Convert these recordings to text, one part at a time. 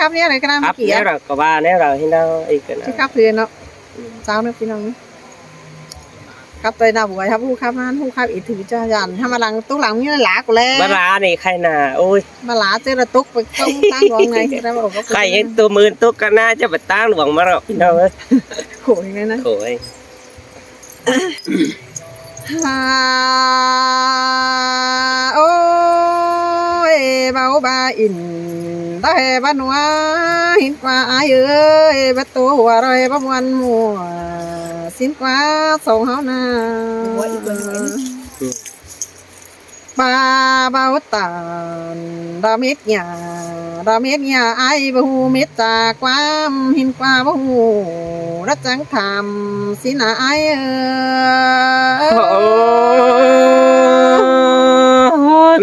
ครับเนี่ยอะไรกันนะเมื่อกี้ nè rồi có ba nè rồi hin đâu ý cái ที่ nào ครับเพื่อนเนาะเช้าเนี่ยพี่น้องครับตัวน่าบวยครับผู้ครับนั่นผู้ครับอีถือจ้ายันถ้ามาหลังตุ๊กหลังนี่หลากูแล้ว ba ra này khai nà ôi มาหลาเจอระตุกไปต้องตั้งรวงไงแล้วบอกว่า khai những tôi mượn tôi cái na cho bật tang bằng mà rồi hin đâu ơi โหยังไงนะ khổ ฮ่าโอ้ยเบาบาอินได้บ้านว่าหินกว่าอายเอ้ยประตูอะไรบ้านวันมัวสินกว่าส่งเฮานาปาเบาตานดาเม็ดหยาไอ้บูเม็ดจากความหินกว่าบูรักจังทำสินะไอ้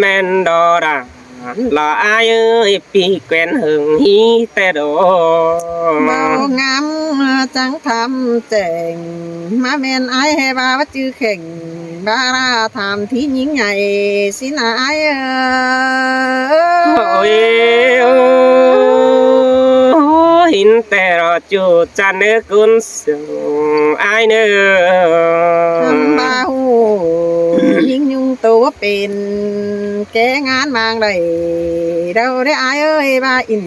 men đò đà là ai ơi pi quen hưởng hi tè đồ เบางามจังทำเจ๋งมาแม่นไอ้ให้บาว่าจื้อเข่งบาราทำที่ยิ่งใหญ่สินะไอ้ôi hin tè đồ chu cha nước cún sừng ai nữa ทำบาหูยิ่งยุ่งตัวเป็นแกงานมางได้เราได้ไอ้เอ้ยบาอิน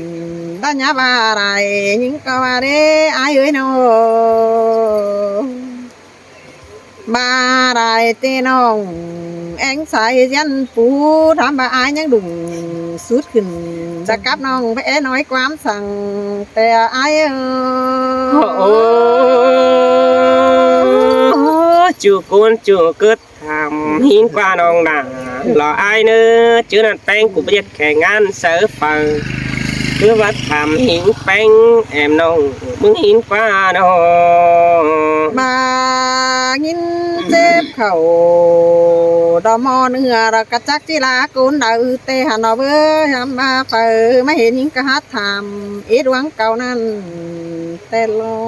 ตั้งยาบาอะไรยิ่งก็ว่าได้ไอ้เอ้ยโนบาไรเต้น้องแองใส่ยันปูทำบาอายยังดุ่งสุดขึ้นจะกลับน้องไปน้อยความสั่งแต่อายchu cún chu cướp tham hin qua non đà là ai nữa chứ là tên của biết kẻ ngăn sở phần cứ bắt tham hin bánh em non muốn hin qua nó มายินเจ็บเข่าดอมอเนื้อระกระจักจิลากุนดาวเตหันเอาเบื่อมาเปิดไม่เห็นยิงกระหัดทำอีดวงเก่านั้นแต่ลอ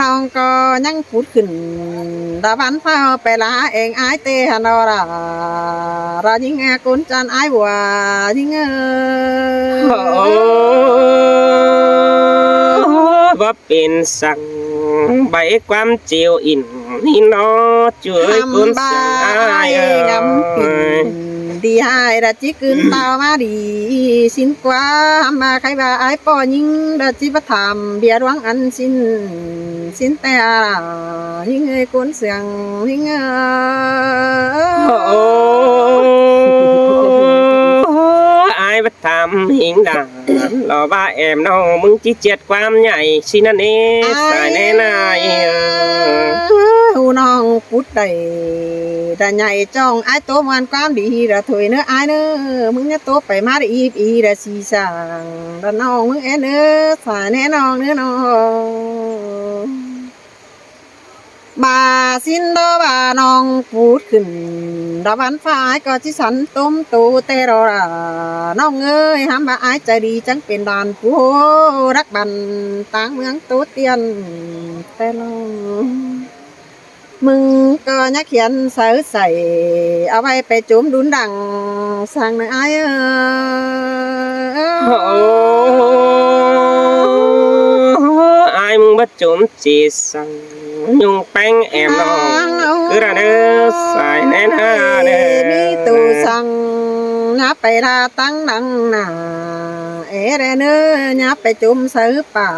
น้องก็ยังพูดขึ้นดาวันเฝ้าไปลาเองไอเตหันเอารายิงกุนจันไอบัวยิงว่าเป็นสั่งใบความเจียวอินนี่เนาะช่วยคุณเสียงอายงเอ้ำปิ่น ย đi hai đã chỉ cứ tao mà đi xin quá mà khai bà ai bỏ nhưng đã chỉ bắt thảm bia đoán ăn xin te những người cuốn sàng những ai bắt thảm hiện đà lo ba em nó mừng chỉ chết quam nhảy xin anh ấy sai nên ai u non cút đầy đã nhảy trong ai tố ngoan quam đi đã thôi nữa ai nữa mừng nhớ tố phải má đi y đã xì sàng đã non mừng em nữa phải nè non nữa non bà xin đó bà non phút khẩn đã bắn phải có chỉ sẵn tôm tù tê rồi là non ơi hám bà ai chạy đi chẳngเป็นđàn phúรักบันตางเมืองตัวเตียนแต่ลองมึงก็ยักเขียนใส่เอาไว้ไปจุ่มดุนดังสั่งหน่อยไอ้ai mừng bắt trốn chỉ sang nhung bánh em nó cứ ra nữa xài nên ha mi tu sang nháไปลาตั้งนังน่ะเอเรเนื้อnháไปจุ่มซื้อป่า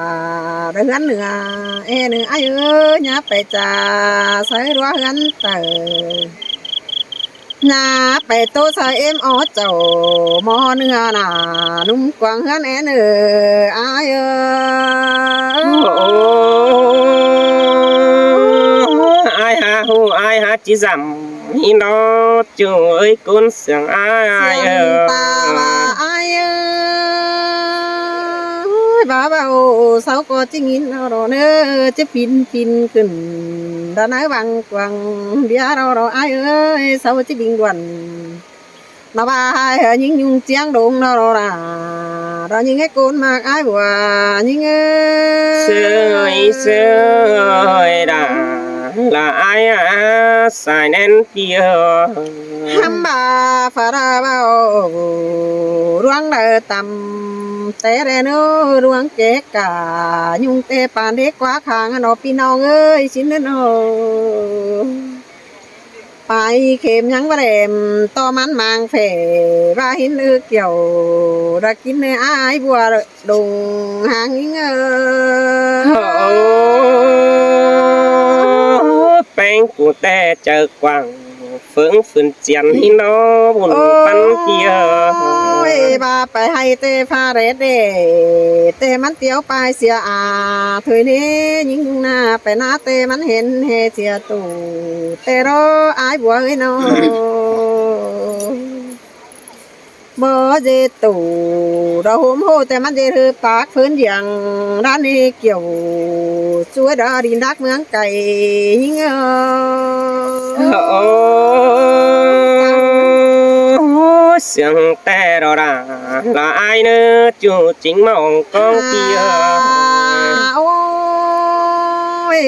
เรือนเหนือเอเนื้อไอ้nháไปจ่าซื้อรั้วเรือนเตอnháไปโตใส่เอ็มอเจ้ามอเนื้อน่ะนุ่มกวางเรือนเอเนื้อไอ้ai ha hu ai ha chỉ dầm hi nó chú ơi con sương ai bà ai bà bảo sao có chỉ nghìn đâu nữa chứ pinขึ้นđã nói bằng quăng bia đâu ai ơi sao chỉ bình luận nó ba hai những nhung chiang đụng đâu là đó những cái con mà ai bùa những sơi đã là ai à xài nên kia hamba phara bao ruang đời tầm té re nữa ruang kế cả nhung tê pan đế quá khang nó pi nong ơi xin đến nó ไปเข็มยังบ่แดมต่อมันมางแผ่ว่าหินเกี่ยวรักกินในอายบัวดงหางเงอ bánh của ta chờ quảng phương phương chén hi nó buồn bắn kia โอ้ยบ่าไปให้เตฟาเรดเดเตมันเตียวไปเสียอาถอยนี้ยิงหน้าไปหน้าเตมันเห็นเฮเสียตู่เตรออายบัวเอ้ยน้อบ่เจตู่เราโหมโหแต่มันเจคือปากพื้นอย่างด้านนี้เกี่ยวช่วยดาดินดักเมืองไก่ยิงsương tè đó là ai nữa chủ chính mong con kia โอ้ย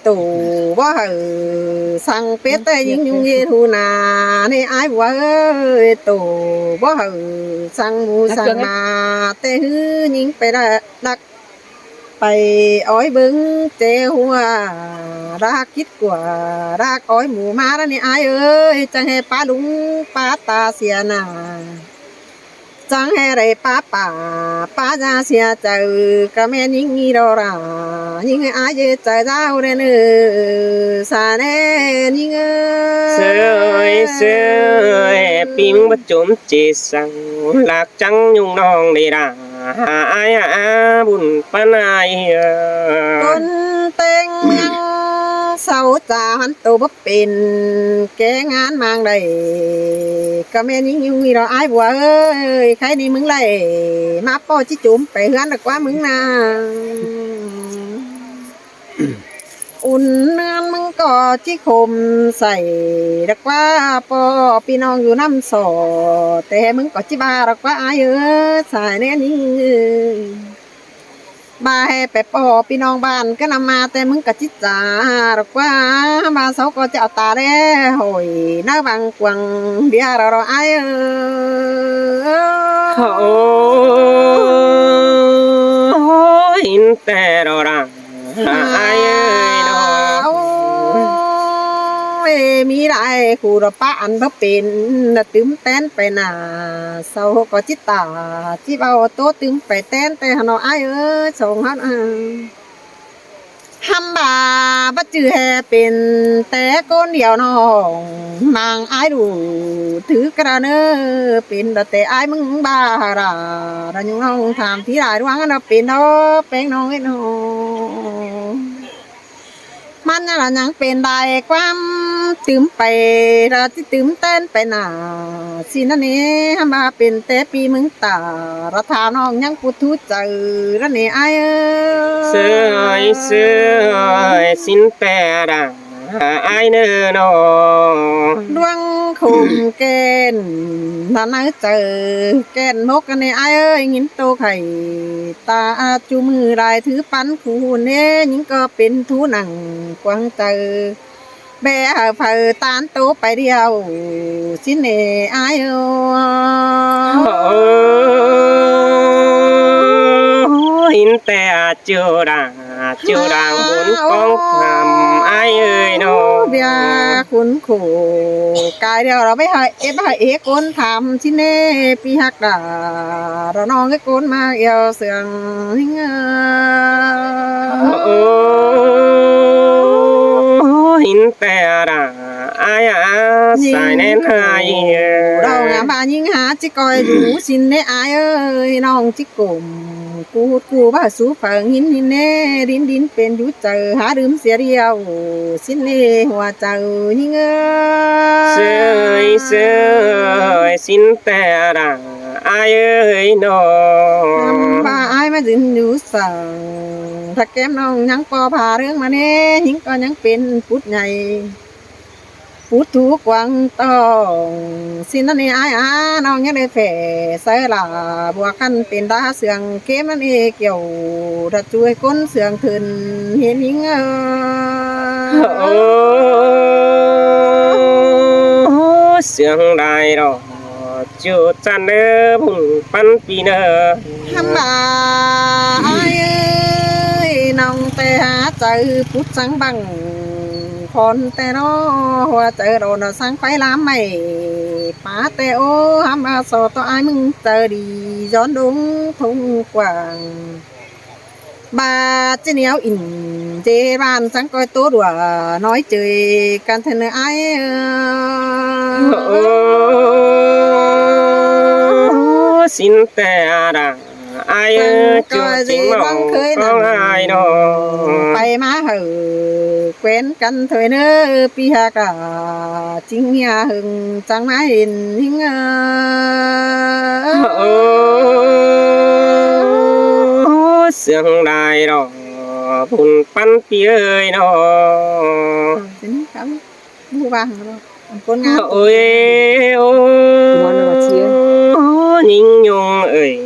ตู่บ่เหอสั่งเป็ดแต่ยิงยุงเยทูนาในอายบัวเอ้ยตู่บ่เหอสั่งหมูสั่งมาแต่ฮือยิงไปดักไปอ้อยบึงเจหัวรักคิดกว่ารักอ้อยหมูมาแล้วนี่อายเอ้ยจังให้ป้าลุงป้าตาเสียหน้าจังให้ไรป้าป่าป้าจะเสียใจก็แม่ยิงอีดอรายิงให้อายใจเจ้าเรนสาแน่ยิงsơi pin bất chốn chỉ sang lạc trắng nhung non đi ra ai buồn pan ai คนเต็งเมืองเสาจาหันตัวบ่เป็นแกงานมางได้ก็แม่ยิงอยู่นี่เราอายบัวเอ้ยใครนี่มึงไล่มาป้อจิจุ่มไปเฮือนกว่ามึงนะอุ่นเนือนมึงก็จิคมใส่ดักว่าปอพี่น้องอยู่น้ำสอแต่มึงก็จิบาดักว่าอายเอ้ยสายแน่นี่บาให้ไปปอพี่น้องบ้านก็นำมาแต่มึงก็จิจ่าดักว่าบ้านเสาก็จะเอาตาแด้หอยหน้าบางกวางเดียวเราอายเอ้ย หินแต่เรารังอายมีไรคู่ระปะอันบ่เป็นตึมแต้นไปหน้าเศร้าก็จิตาจิเบาโตตึมไปแต้นแต่หนออายเอ้ยส่งเฮาหำบาบ่จื้อแฮเป็นแต่คนเดียวน้องนางอายดูถือกระเนอเป็นแต่อายมึงบ้าราเราอยู่น้องถามที่หลายวังเราเป็นเนาะแป้งน้องไอ้น้องมันยังเป็นได้ความตื่มไปเราที่ตื่มเต้นไปหนาสินั่นนี่มาเป็นแต่ปีมึงตาเราทาน้องยังพูดทุใจแล้วนี่ไอ้เสื้อสินแต่ดังไอ้เนื้อนอดวงคุมแกนนั่นเจอแกนมกกันนี่ไอ้เอ้ยงินโตไข่ตาจูมือลายถือปันคู่เน่ยิงก็เป็นทูหนังกวางเจอแบะเผอตานโตไปเดียวสิเน่ไอ้หินแต่เจียวด่างบุญกองทำไอ้เอ้ยน้องเบียคุณขู่กายเดียวเราไม่ให้เอกคนทำสิเน่ปีหักด่าเราน้องไอ้คนมาเอวเสียงเงหินแต่ด่างไอ้สายแน่นหายเรางามบานยิงหาจิกอยดูสินเน่ไอ้เอ้ยน้องจิกกลมกูบ้าสูฝังหินเน่ดินเป็นอยู่เจอหาดื่มเสียเดียวสินเน่หัวเจอยิงเสยสินแต่ด่างไอ้เอ้ยน้องบ้าไอ้มาถึงอยู่สั่งถ้าแก้มน้องยังปอผ่าเรื่องมาเน่ยิงก็ยังเป็นพุทธใหญ่พุทธูกวางตองสินนั่นเองน้องยังได้แฝใส่ลาบัวขันเป็นดาเสืองเกมนั่นเองเกี่ยวถ้าช่วยก้นเสืองถึนเห็นยิงห เสียงได้ดอกจูจันเด้อบุญปันปีเนอ ทำบ่าอ้ายเอ้ยน้องแต่หาเจอพุทธสังบังคนแต่นอหัวเจอโดนสังไฟล้ำไม่ป้าแต่โอ้ทำอาสอตัวอ้ายมึงเจอดีย้อนดงทุ่งกว้างbà chỉ néo in chế bàn sáng coi tốt đùa nói chơi can thân ai xin tè đà ai chưa chính mong có ai đâu bay má hở quen căn thời nữa pi ha cả chính nhà hừng trắng má hình hình sương đài đó phun pan ơi đó chính cảm mua vàng rồi con ngáp ôi nhìn nhung ơi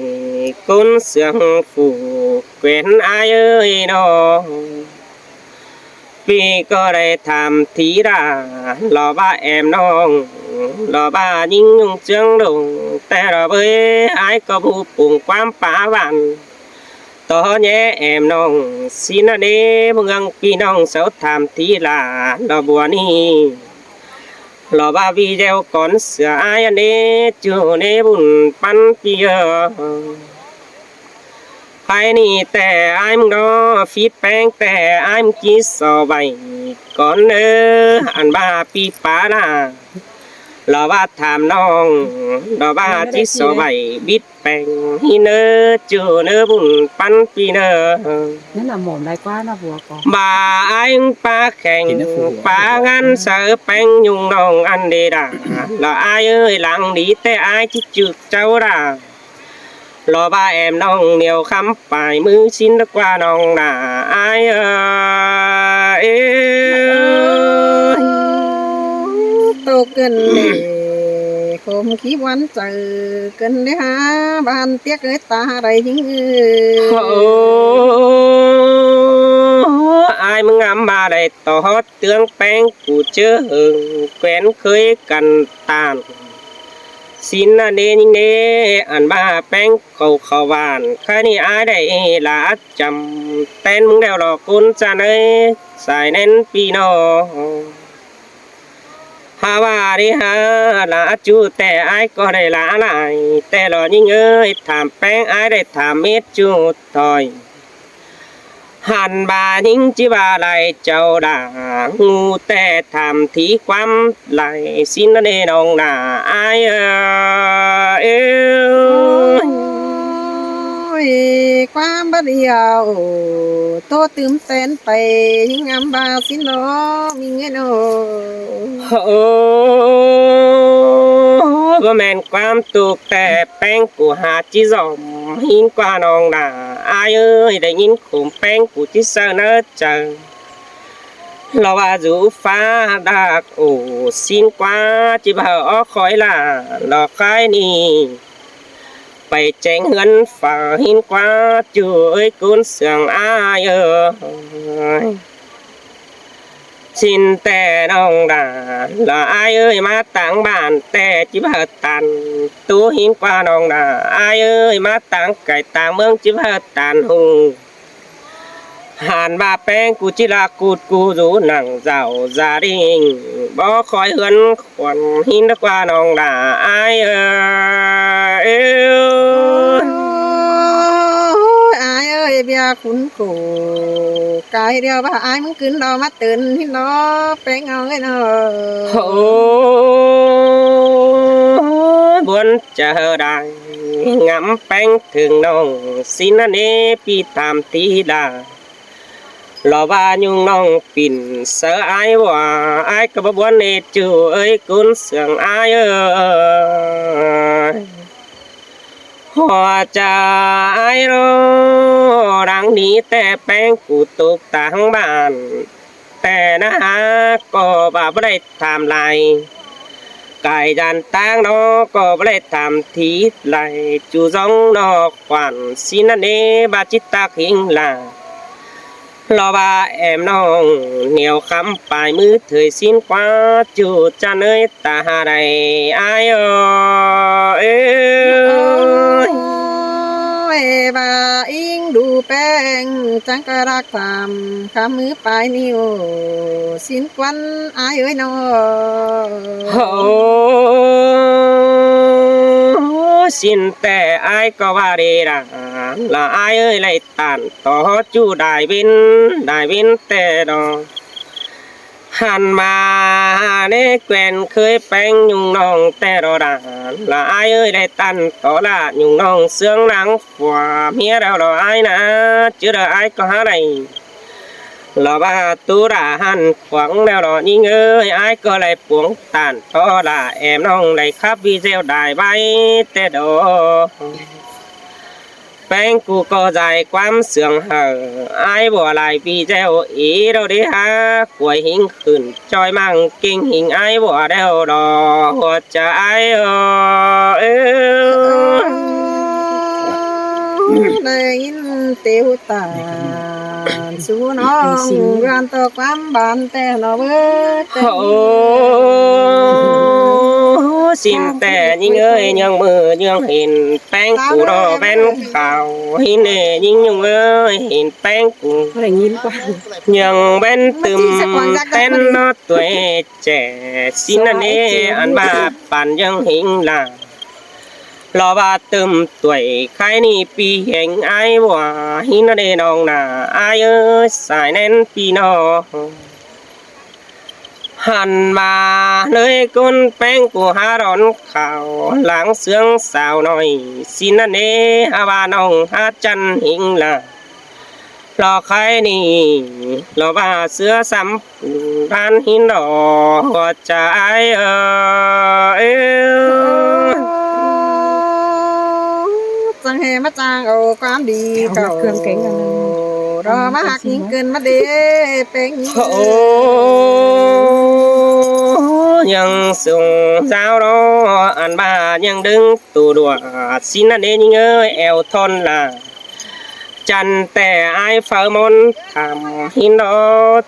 con sương phủ quen ai ơi đó vì có đây tham thí ra lo ba em non lo ba nhìn nhung trương đồngแต่เราvới ai có bu cùng quan phá vạn to nhé em nong xin anh đi mừng pi nong sáu tham thí là lo bùa ni lo ba video con sửa ai anh đi chưa nè bùn pan pi ai niแต่ai mừng đó feed bangแต่ai mừng chỉ so vậy con ơ anh ba pi phá là lo ba tham nong lo ba chỉ so vậy biết bèn hi nơ chưa nơ bùn pan pi nơ nếu là mồm lại quá nó vừa còn bà anh pa khen pa ngăn sợ bèn nhung nong ăn đi đã là ai ơi lặng đi té ai chỉ chực cháu đã lo ba em nong nhiều khăm phải mưa xin được qua nong là ai ơi tôi cần để không khí quán chờ cần để há ban tiếc cái ta đây những ai mừng ngắm bà đây tỏ hót tương bèn cụ chớ hừng quen khơi cần tàn xin anh đi nhưng đi anh ba bèn cầu khẩu vàn khai ni ai đây là chầm tên mừng đeo lò côn cha nơi xài nên pino ha ba đi ha là chúแต่ai có đây là lạiแต่lo nhưng ơi thảm bèn ai đây thảm mết chú thôi hàn bà những chỉ bà lại châu đã ngu tè thảm thí quam lại xin nó đi đồng là ai ôi qua bắt điều tôi tìm sen tay những em ba xin nó mình nghe nó bữa men quam tục tè bèn của hạt chỉ dòm hin qua nòng là ai ơi để nhìn khủng bèn của chỉ sợ nó chờ lo ba rủ phá đạc ổ xin qua chỉ bảo khói là lo khai ni phải tránh hấn phở hin qua chú ơi con sương ai ơi xin tè nong đã là ai ơi má tặng bản tè chỉ bảo tàn tú hin qua nong đã ai ơi má tặng cải tàng mương chỉ bảo tàn hùng hàn ba bèn cụ chỉ là cụt cụ rú nặng giàu gia đình bỏ khói hươn khoản hin đã qua nong đã ai ai ơi bia khốn khổ cái điều ba ai muốn kín đau mắtตื่นthì nó bén ngon cái nó buồn chờ đài ngắm bèn thường nong xin anh đi pi tam tí đà lo ba nhung nong pin sợ ai hòa ai có buồn nè chú ơi con sương ai ơi hoa cha ai đó đang đi tè bèn cụ tục tàng bàn tè na có bà bất đây tham lại cái đàn tang nó có bất đây tham thí lại chú giống nó khoản xin anh đi bà chít ta hình là รอว่าแอมน้องเหนียวคำปลายมือเถยสิ้นกว่าจูจะเนยตาใดอายเอ้ย โอ้ยบาอิงดูแป้งจังกะรักทำคำมือปลายนิ้วสิ้นควันอายเอ้ยน้อ โอ้สินแต่อายก็ว่าเดราละอายเอ้ยไล่ตันต่อจูได้วินแต่ดอกหันมาเนแกวนเคยแป้งยุงน้องแต่รอดาละอายเอ้ยได้ตันต่อละยุงน้องเสืองหลังฝัวเมียเรารออายนะจื้อเราอายก็หาได้รอบ้าตูราหันขวางแล้วรอยิงเอ้ยอายก็เลยปวงตันต่อละแอมน้องได้ขับวีเซลได้ไว้แต่ดอกแป้งกูก็ใจความเสื่องเหออายบ่หลายปีเจ้าอีเราได้หากล้วยหิงขึ้นจอยมั่งกิ่งหิงอายบ่ได้ดอกหัวใจเอ้ย ได้ยินเตียวตาสู่น้องงานต่อความบานแต่นอเบิดแต่ โอ้สินแต่ยิ่งเอ้ยยังมือยังเห็นแป้งกูรอเป็นข่าวหินเอ้ยยิ่งยังเอ้ยเห็นแป้งกู บ่ได้ยินกว่า ยังเป็นตึมเต้นนอตัวแจ๋สินนั่นเอ้อันบาปันยังหิงลารอบาตึมตัวใครนี่ปีแห่งไอ้บัวหินนั่นเอ้น้องน่ะไอ้เอ้ยสายแน่นปีน้อง หันมาเลยก้นแป้งกูหาร้อนข่าวหลังเสืองสาวหน่อยสินั่นเอฮาว่าน้องหาจันหิงละรอใครนี่รอว่าเสือซ้ำร้านหินดอกหัวใจเอ้ย จังเฮมาจางเอาความดีเก่า เครื่องแกงกันนั่น รอมาหักยิงเกินมาเดเป็ง โอ้ยังส่งสาวรออันบ้ายังดึงตัวดัวสินั่นเองยิงเอ้ยแอวทนละจันแต่ไอายเฝ้ามนทำหินดอ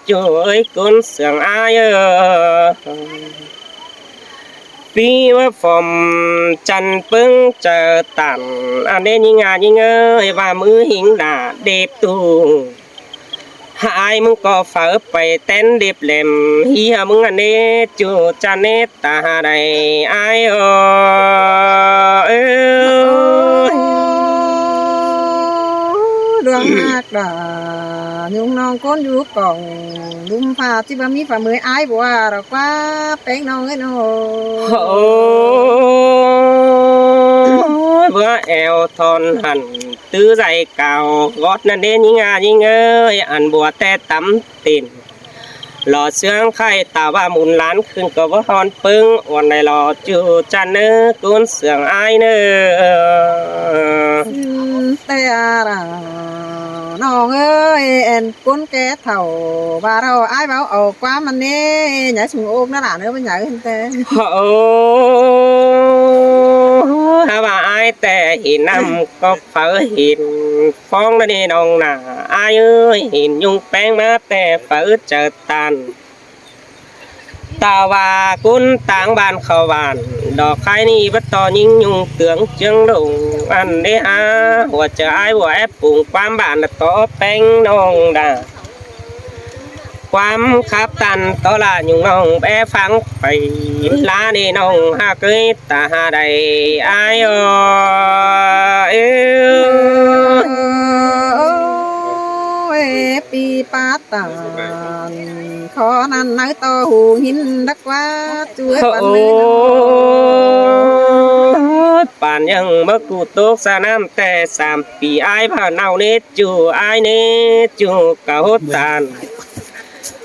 จุ้ยกุนเสียงไอายปีว่าฝอมจันปึ้งเจอตันอันเดยิงยิงเอ้ยว่ามือหิงด่าเด็บตูหายมึงก็เฝ้าไปเต้นเด็บเล่มเฮียมึงอันนี้จูจันเนตาใดไอายเอ้ย ดวงหักดายุงน้องก้นอยู่กล่องลุมผ้าที่บ่มีฝ่ามืออายบ่ว่าหรอกว่าเป็งน้องเอ้ยน้อง โอ้ยเบื่อแอวทอนหันตื้อใจเก่ากอดนั่นเด่นยิงยิงเอ้ยอันบัวแต่ตำตินหล่อเสืองไข่ตาว่ามุนล้านขึ้นก็ว่าฮอนปึ้งวันใดหล่อจูจันเนื้อกุนเสืองอายเนื้อ แต่ละน้องเอ้ยแอนก้นแก่เฒ่าว่าเราอายเว้าเอาความมันนี่อย่าสูงอกนั่นล่ะเด้อมันใหญ่แต่ โอ้ถ้าว่าอายแต่เห็นน้ำก็เฝ้าเห็นฟ้องนั่นเองน้องน่ะอายเอ้ยเห็นยุงแป้งมาแต่เฝ้าเจอตันตาว่ากุนต่างบ้านเขาบ้านดอกไข่นี่บัดต่อยิงยุงเตืองเจียงดงอันเด้ฮะหัวใจอายหัวแอบปุ่งความบ้านต่อแป้งน้องด่า ความขับตันต่อละยุงน้องแบฟังไปลานี่น้องหาเกยตาใดอายเอ้ย โอ้ยปีปาตานขอนันน้อยต่อหูหินดักว่าช่วยปัน โอ้ เลยน้อง ยป่านยังบ่กูตกสนามแต่3 ปีอายผ่านเอาเนจูอายเนจูกะโหดตาน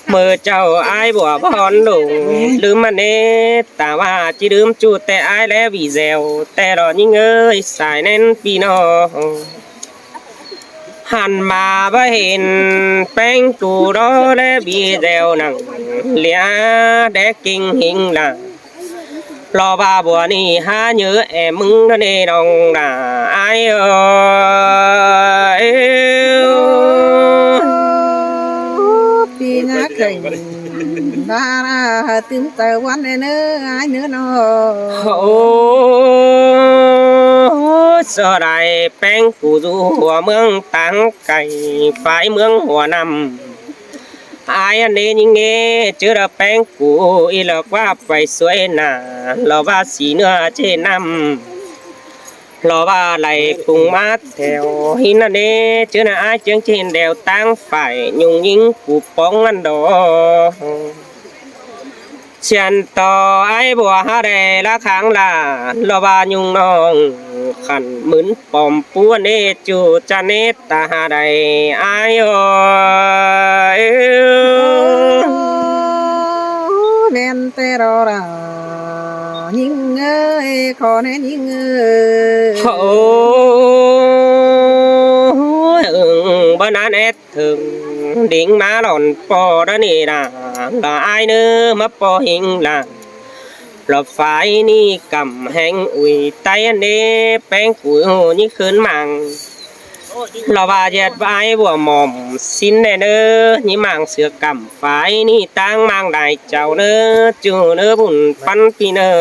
เมื่อเจ้าอายบัวพรลงลืมมันเนแต่ว่าจิลืมจูแต่อายแล้ววีแซวแต่รอยิ่งเอ้ยสายแน่นพี่น้องหันมาบ่เห็นแป้งกูรอและบีแซวนั่งเหลียแดกกิ่งหิงน่ะรอบาบัวนี่หาเยอะแอมึงนั่นเองน้องน่ะอายเอ้ย ตึงเตอวันเนื้อไอ้เนื้อน้อ โอ้สดายแป้งกูดูหัวเมืองตังไก่ฝ่ายเมืองหัวนำอายอันนี้ยิงเงเจอแป้งกูอีหลอกว่าไปสวยหน้าเราว่าสีเนื้อเจนำเราว่าไหลปุงมาแถวหินอันนี้เจอหน้าอายเจียงเจนเดวตั้งฝ่ายยุงยิงกูป้องอันดอเชียนต่อไอ้บัวหาแดละขังลาละบายุงน้องขันเหมือนปอมปัวเนจูจะเนตาหาใดไอ้โอ้ย แม่นแต่รอรายิงเอ้ยขอแน่ยิงเอ้ย โอ้ยบ้านนั้นเอ็ดถึงดิ่งมาหล่อนปอดนี่นะละไอ้เนื้อมาปอหิงละรถไฟนี่กำแหงอุ่ยไตอันนี้แป้งกุยนี่คืนมังเราบาเจ็ดใบบัวหม่อมสิ้นแน่เนื้อนี่มังเสือกำไฟนี่ตั้งมังได้เจ้าเนื้อจูเนื้อบุญปันปีเนื้อ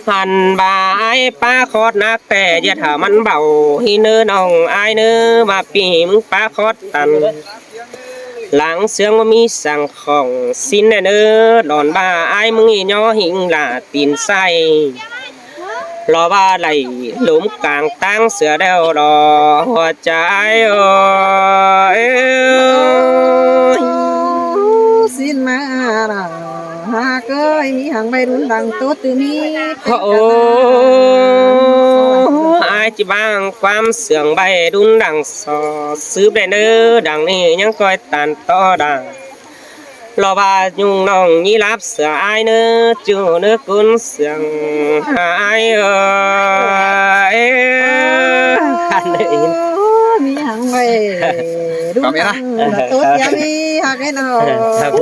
หันบาไอ้ป้าคอดนักแต่อย่าถามันเบาให้เนื้อน้องไอ้เนื้อมาปีมึงป้าคอดตันหลังเสียงว่ามีสั่งของสิ้นแน่เนื้อดอนบ้าไอ้มึงอีย่อหิงลาตีนไส้รอว่าไหลหลุมกลางตั้งเสือเดวรอหัวใจโอ้ย สิ้นมาราหากเอ้ยมีหางใบรุนดังโตตือมี โอ้อายจิบางความเสื่องใบดุนดังสอซื้อได้เนื้อดังนี้ยังคอยตันต่อดังรอบายุงน้องยี่รับเสืออายเนื้อจูเนื้อกุนเสื่องหายอันนี้ มีหางใบรุนดังโตยามีหากไอ้น้อ ครับ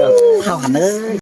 เข้าหันเอ้ย